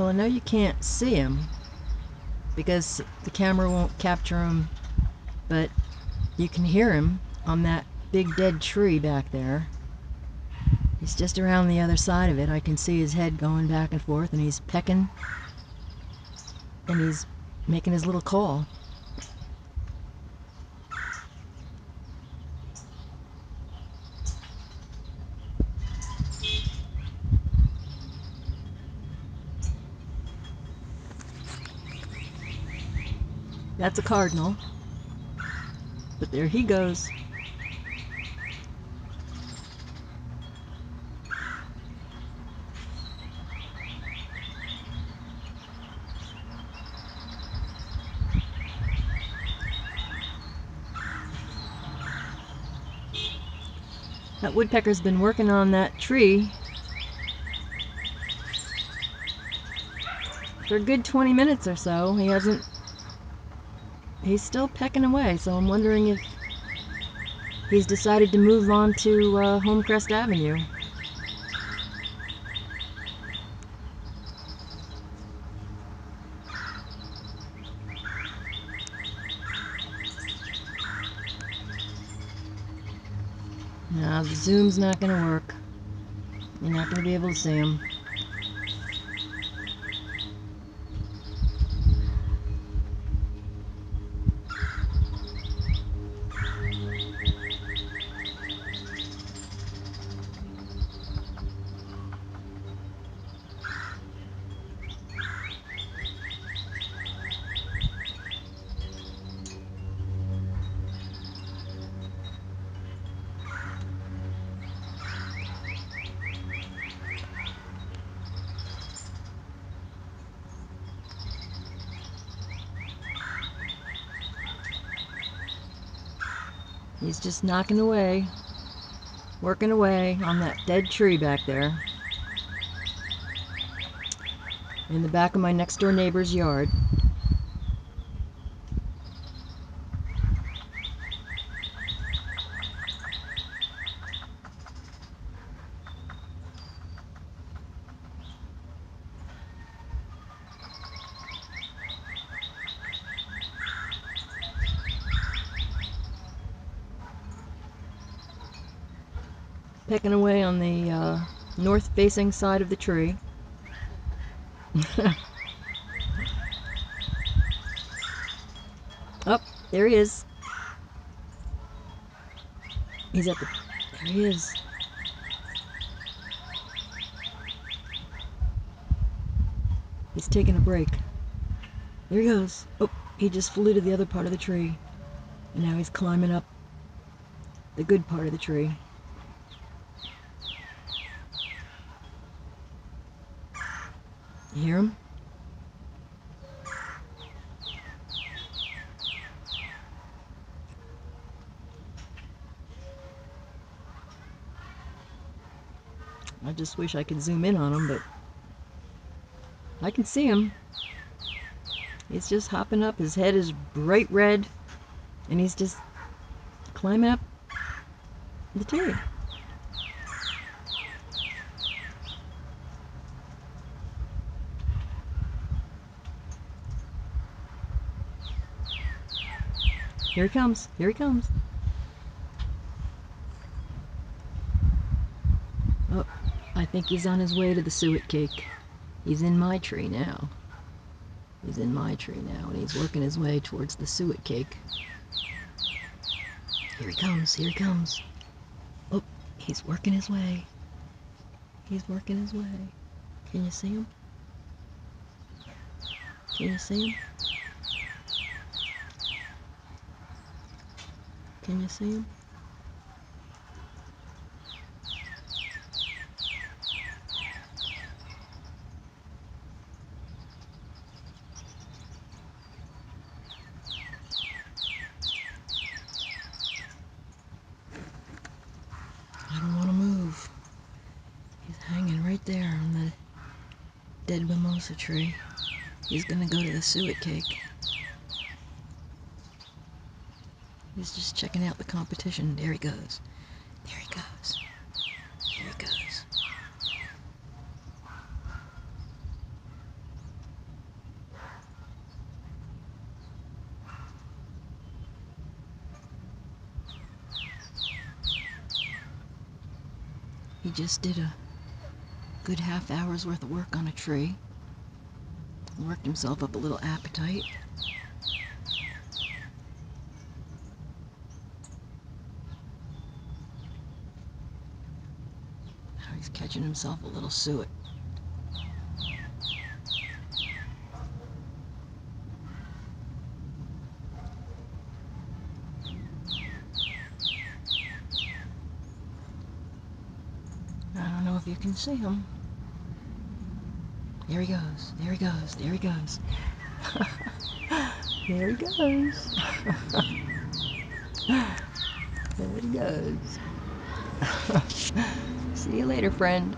Well, I know you can't see him because the camera won't capture him, but you can hear him on that big dead tree back there. He's just around the other side of it. I can see his head going back and forth, and he's pecking, and he's making his little call. That's a cardinal, but there he goes. That woodpecker's been working on that tree for a good 20 minutes or so. He's still pecking away, so I'm wondering if he's decided to move on to Homecrest Avenue. No, the zoom's not going to work. You're not going to be able to see him. He's just knocking away, working away on that dead tree back there in the back of my next door neighbor's yard. Pecking away on the north-facing side of the tree. Oh, there he is. There he is. He's taking a break. There he goes. Oh, he just flew to the other part of the tree. And now he's climbing up the good part of the tree. You hear him? I just wish I could zoom in on him, but I can see him. He's just hopping up. His head is bright red, and he's just climbing up the tree. Here he comes. Here he comes. Oh, I think he's on his way to the suet cake. He's in my tree now. He's in my tree now, and he's working his way towards the suet cake. Here he comes. Here he comes. Oh, he's working his way. He's working his way. Can you see him? Can you see him? Can you see him? I don't want to move. He's hanging right there on the dead mimosa tree. He's gonna go to the suet cake. He's just checking out the competition. There he goes. There he goes. There he goes. just did a good half hour's worth of work on a tree. Worked himself up a little appetite. Now he's catching himself a little suet. I don't know if you can see him. There he goes, there he goes, there he goes. There he goes. There he goes. See you later, friend.